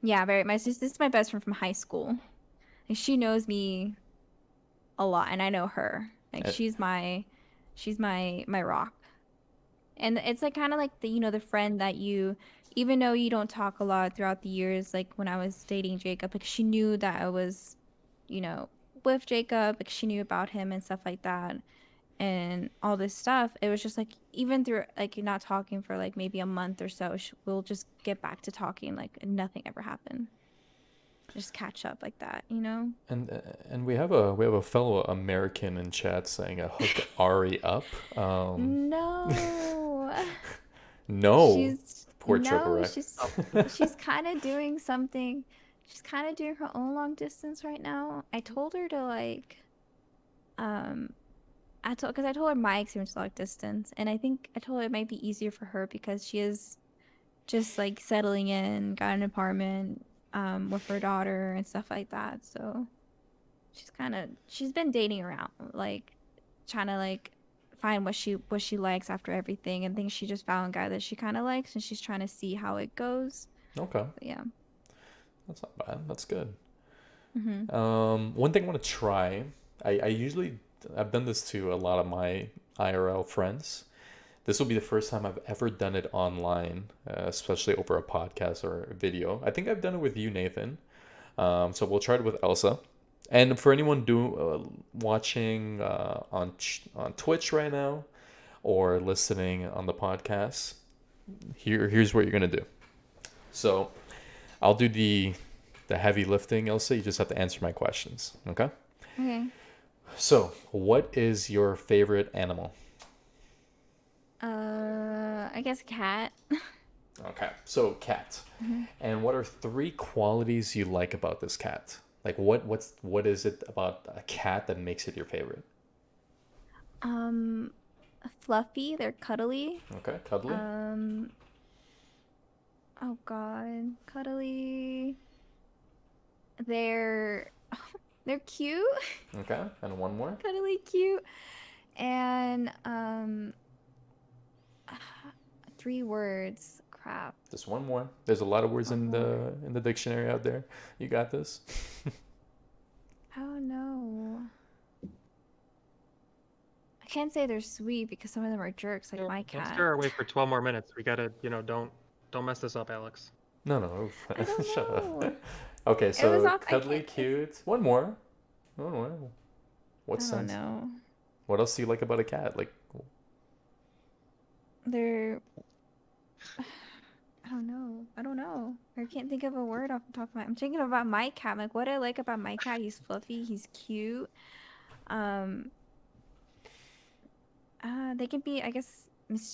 Yeah, very. My sister, this is my best friend from high school. Like she knows me a lot, and I know her. Like Eh, she's my rock. And it's like kind of like the the friend that you, even though you don't talk a lot throughout the years, like when I was dating Jacob, like she knew that I was, you know, with Jacob, like she knew about him and stuff like that. And all this stuff, it was just like even through like not talking for like maybe a month or so, we'll just get back to talking like nothing ever happened. Just catch up like that, you know? and we have a fellow American in chat saying hook Ari up. No. No, She's poor triple no, wreck. she's kind of doing something. She's kind of doing her own long distance right now. I told her to like um I told her my experience with long distance, and I think I told her it might be easier for her because she is just like settling in, got an apartment with her daughter and stuff like that. So she's been dating around, like trying to like find what she likes after everything, and think she just found a guy that she kind of likes, and she's trying to see how it goes. Okay, But yeah. that's not bad. That's good. Mhm. One thing I want to try. I usually I've done this to a lot of my IRL friends. This will be the first time I've ever done it online, especially over a podcast or a video. I think I've done it with you, Nathan. So we'll try it with Elsa. And for anyone watching on Twitch right now or listening on the podcast, here's what you're gonna do. So I'll do the heavy lifting, Elsa. You just have to answer my questions, okay? Okay. So, what is your favorite animal? I guess cat. Okay, so cat. Mhm. And what are three qualities you like about this cat? Like what is it about a cat that makes it your favorite? Um, Fluffy. They're cuddly. Okay, cuddly. Um, oh God, cuddly. They're they're cute. Okay, and one more. Cuddly cute. And 3 words. Crap. Just one more. There's a lot of words One in more. the dictionary out there. You got this. Oh no. I can't say they're sweet because some of them are jerks, like my don't cat. scare her away for 12 more minutes. We gotta, don't mess this up, Alex. No. I don't Shut know. up. Okay, It was so off. I cuddly, can't. cute. One more. One more. What I don't sense? know. What else do you like about a cat? Like, They're. I don't know. I don't know. I can't think of a word off the top of my. I'm thinking about my cat. I'm like, what I like about my cat? He's fluffy. He's cute. Um. They can be. I guess.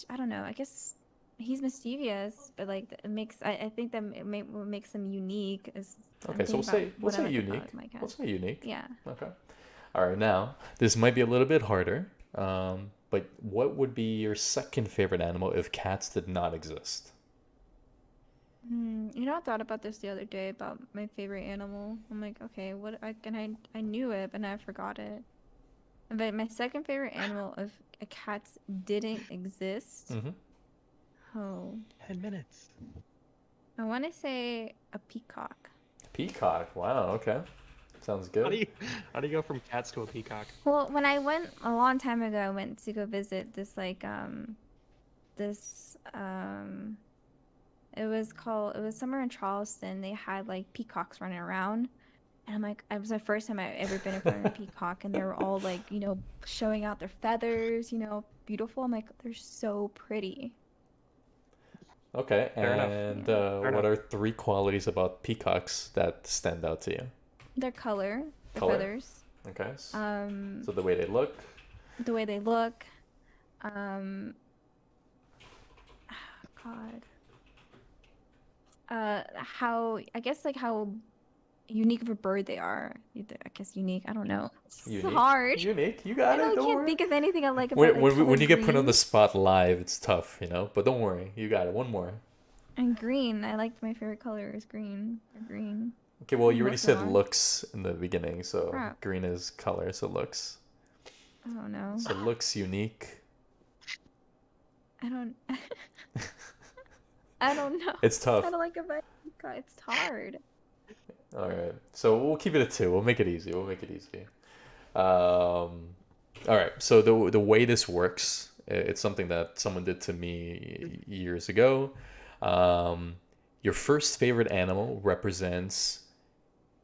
I don't know. I guess he's mischievous, but like it makes. I think that what makes him unique is. I'm okay, so thinking about we'll what I say like unique. about my cat. We'll say unique. Yeah. Okay. All right, now this might be a little bit harder. But what would be your second favorite animal if cats did not exist? I thought about this the other day about my favorite animal. I'm like, okay, I knew it, but now I forgot it. But my second favorite animal, if a cat didn't exist, Mm-hmm. oh, 10 minutes. I want to say a peacock. Peacock. Wow. Okay. Sounds How do good. you, how do you go from cats to a peacock? Well, when I went a long time ago, I went to go visit this it was somewhere in Charleston. They had like peacocks running around. And I'm like, it was the first time I've ever been in front of a peacock, and they were all like, showing out their feathers, beautiful. I'm like, they're so pretty. Okay. Fair enough. And Yeah. Fair what enough. are three qualities about peacocks that stand out to you? Their color, the Color. feathers, Okay. um, So the way they look. the way they look, um, God. How I guess like how unique of a bird they are. I guess unique. I don't know. It's Unique. hard. Unique. You I got it. Don't can't worry. think of anything I like about When like you get put on the green. spot live, it's tough, you know. But don't worry, you got it. One more. And green. I liked my favorite color is green. Or green. Okay, well, you already Most of said them are. looks in the beginning, so Crap. green is color, so looks. I don't know. So looks unique. I don't. I don't know. It's tough. I don't like about it's hard. All right, so we'll keep it at 2. We'll make it easy. All right, so the way this works, it's something that someone did to me years ago. Your first favorite animal represents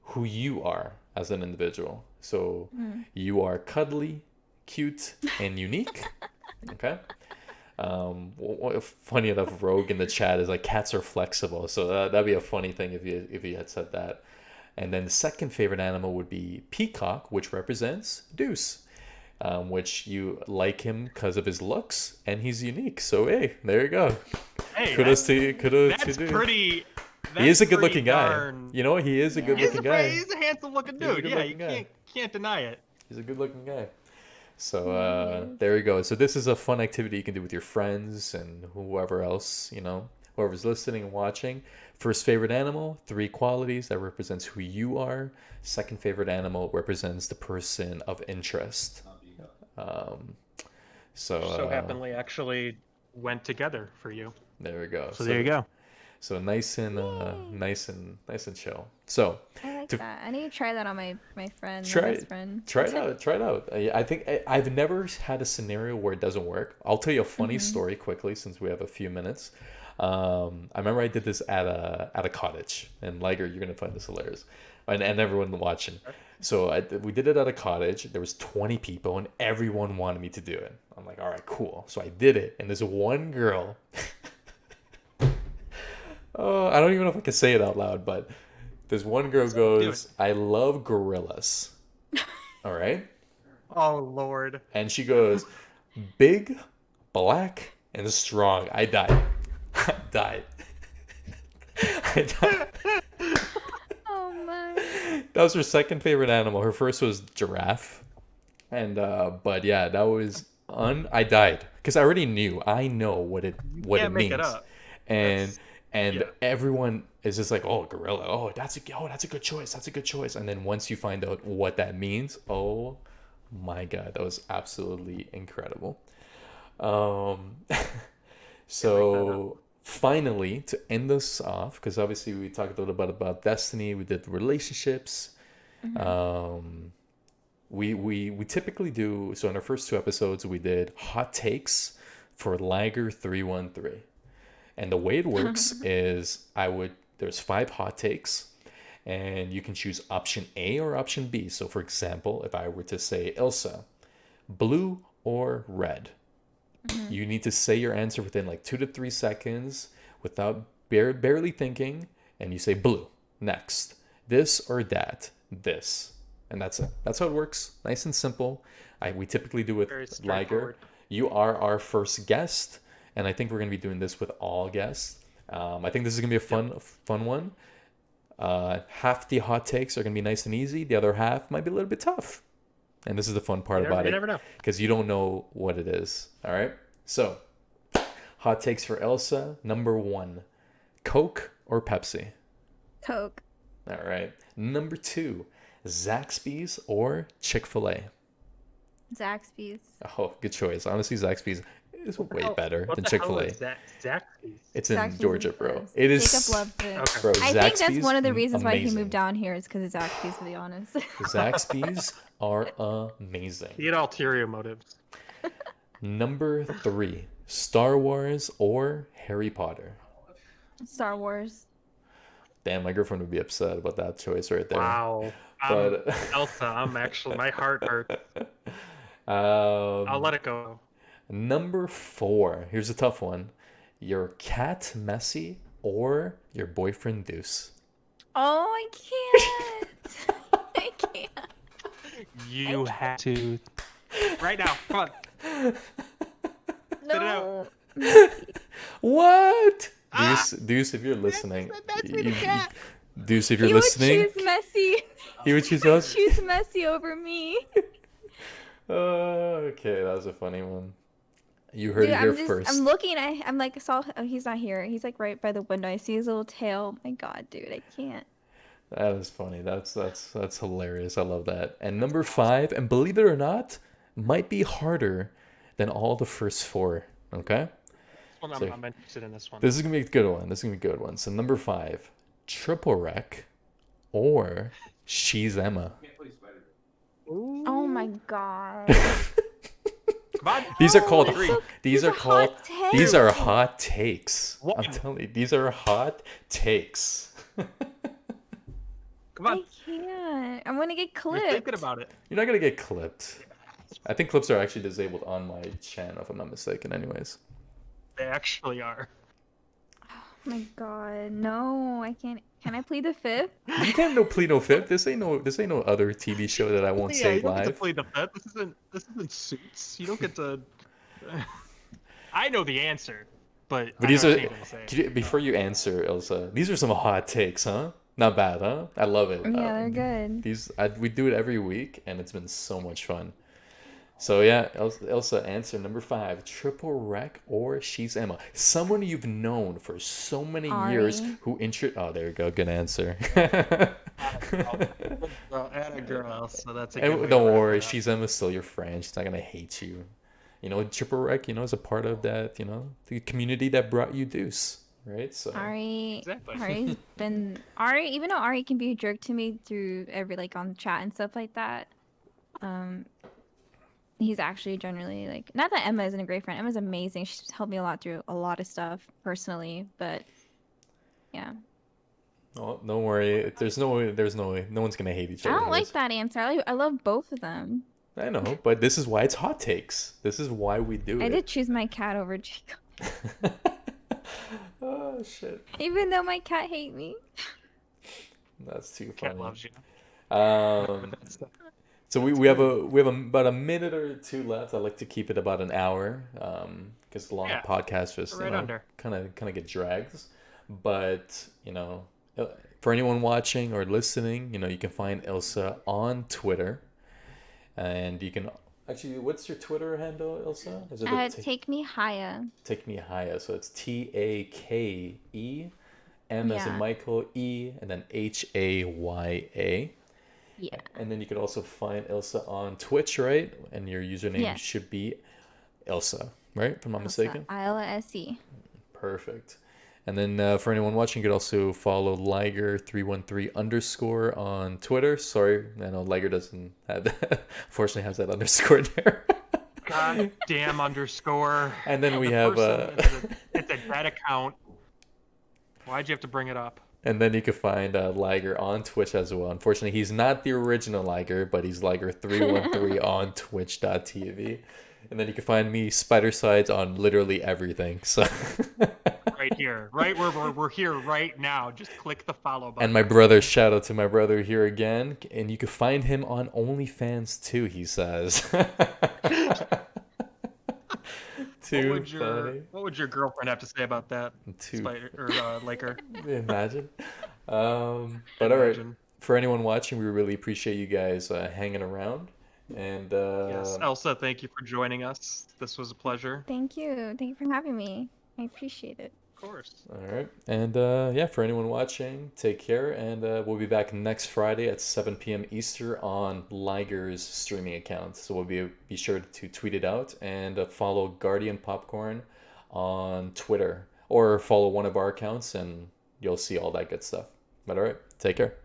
who you are as an individual. So you are cuddly, cute, and unique. Okay. Funny enough, Rogue in the chat is like cats are flexible, so that'd be a funny thing if you had said that. And then the second favorite animal would be peacock, which represents Deuce, which you like him because of his looks and he's unique. So hey, there you go. Hey, Kudos to that's Deuce. pretty. He is a that's good-looking pretty guy. darn- You know, he is a Yeah. good-looking guy. He's a handsome-looking He's a dude. Yeah, you good-looking guy. can't deny it. He's a good-looking guy. So Yeah, he is. there you go. So this is a fun activity you can do with your friends and whoever else, you know, whoever's listening and watching. First favorite animal, 3 qualities that represents who you are. Second favorite animal represents the person of interest. So Happenly actually went together for you. there we go. So there you go. So nice and nice and chill. So I like To- that. I need to try that on my friend, my Try best friend. Try it out. Try it out. I think I've never had a scenario where it doesn't work. I'll tell you a funny story quickly since we have a few minutes. I remember I did this at a cottage, and Liger, you're gonna find this hilarious, and everyone watching. So we did it at a cottage. There was 20 people, and everyone wanted me to do it. I'm like, all right, cool. So I did it, and there's one girl. Oh, I don't even know if I can say it out loud, but this one girl goes, "I love gorillas." All right. Oh Lord. And she goes, "Big, black, and strong." I died. I died. I died. Oh my. That was her second favorite animal. Her first was giraffe. And but yeah, that was I died because I already knew. I know what it Can't make means. it up. And yeah. everyone is just like, "Oh, gorilla. Oh, that's a good choice. That's a good choice." And then once you find out what that means, oh my God, that was absolutely incredible. So finally, to end this off, because obviously we talked a little bit about destiny, we did relationships. We typically do, so in our first 2 episodes we did hot takes for Liger 313. And the way it works is there's 5 hot takes and you can choose option A or option B. So for example, if I were to say, Ilse, blue or red, you need to say your answer within like 2 to 3 seconds without barely thinking, and you say blue. Next, this or that, this. And that's it. That's how it works. Nice and simple. We typically do with Very Liger. straightforward. You are our first guest, and I think we're going to be doing this with all guests. I think this is going to be a fun one. Half the hot takes are going to be nice and easy. The other half might be a little bit tough. And this is the fun part about You it. never know. Because you don't know what it is. All right? So, hot takes for Elsa. Number 1, Coke or Pepsi? Coke. All right. Number 2, Zaxby's or Chick-fil-A? Zaxby's. Oh, good choice. Honestly, Zaxby's is way Hell, better what than the hell Chick-fil-A. is that? Zaxby's. It's in Zaxby's Georgia, is the bro. best. It is. Jacob loves it. Okay. Bro, I think that's Zaxby's, one of the reasons why he amazing. moved down here is because of Zaxby's, to be honest. Zaxby's are amazing. He had ulterior motives. Number 3, Star Wars or Harry Potter? Star Wars. Damn, my girlfriend would be upset about that choice right there. Wow. But Elsa, I'm actually, my heart hurts. I'll um, let it go. number 4, here's a tough one. Your cat Messi or your boyfriend Deuce? Oh, I can't. I can't. You have to. Right now. Come on. Spit it out. No. What? Ah! Deuce, if you're listening, That's with the cat. Deuce, if you're He would listening, choose Messi. he would choose He would us. choose Messi over me. Okay, that was a funny one. You heard Dude, it here I'm first. looking. I'm like, oh, he's not here. He's like right by the window. I see his little tail. My God, dude, I can't. That is funny. That's hilarious. I love that. And number 5, and believe it or not, might be harder than all the first 4. Okay? Well, So- I'm interested in this one. This is gonna be a good one. This is gonna be a good one. So number 5, triple wreck, or she's Emma. Oh my God. Come on. These are called. Three. These are called. hot takes. These are hot takes. I'm One. telling you, these are hot takes. Come on. I can't. I'm gonna get You're clipped. thinking about it. You're not gonna get clipped. I think clips are actually disabled on my channel, if I'm not mistaken. Anyways. They actually are. Oh my God, no, I can't. Can I plead the fifth? You can't plead no fifth. This ain't no other TV show that I won't Yeah, say you don't get to live. play the fifth. This isn't Suits. You don't get to. I know the answer, but But I these know are what you're gonna say. before you answer, Ilse. These are some hot takes, huh? Not bad, huh? I love it. Yeah, they're good. We do it every week, and it's been so much fun. So yeah, Ilse, answer number 5: triple wreck or she's Emma. Someone you've known for so many years Ari. who Oh, there you go. Good answer. Well, and a girl, so that's a And good way don't to wrap worry, it up. she's Emma's still your friend. She's not gonna hate you. You know, triple wreck, is a part of that. The community that brought you Deuce, right? So Ari, Exactly. Ari's been Ari. Even though Ari can be a jerk to me through every on chat and stuff like that, he's actually generally not that Emma isn't a great friend. Emma's amazing. She's helped me a lot through a lot of stuff personally, but yeah. oh, don't worry. No one's gonna hate each I other. don't like that answer. I love both of them. I know, but this is why it's hot takes. This is why we do I it. did choose my cat over Jacob, Oh shit, even though my cat hate me. that's too Cat funny. loves you. Um, so we have about a minute or two left. I like to keep it about an hour, because long Yeah, podcasts just right under. kind of get drags. But for anyone watching or listening, you can find Ilse on Twitter, and you can actually. What's your Twitter handle, Ilse? Is it Take me higher. Take Me Haya? So it's TAKE M as in Yeah. Michael, E, and then HAYA. Yeah. And then you can also find Ilse on Twitch, right? And your username Yes. should be Ilse, right? If I'm not mistaken. ILSE. Perfect. And then for anyone watching, you could also follow Liger313_ on Twitter. Sorry, I know Liger doesn't have unfortunately has that underscore there. God damn underscore. And then we The have person, it's a dead account. Why'd you have to bring it up? and then you can find Liger on Twitch as well. Unfortunately, he's not the original Liger, but he's Liger313 on Twitch.tv. And then you can find me, Spidercides, on literally everything. So Right here. Right where we're here right now. Just click the follow button. and my brother, shout out to my brother here again. And you can find him on OnlyFans too, he says. Too funny. What would your girlfriend have to say about that? Too Spider or Laker? Imagine. But all right. Imagine. For anyone watching, we really appreciate you guys hanging around. And Yes, Elsa, thank you for joining us. This was a pleasure. Thank you. Thank you for having me. I appreciate it. Of course. all right. And yeah, for anyone watching, take care. And we'll be back next Friday at 7 p.m. Eastern on Liger's streaming account. So we'll be sure to tweet it out and follow Guardian Popcorn on Twitter, or follow one of our accounts, and you'll see all that good stuff. But all right, take care.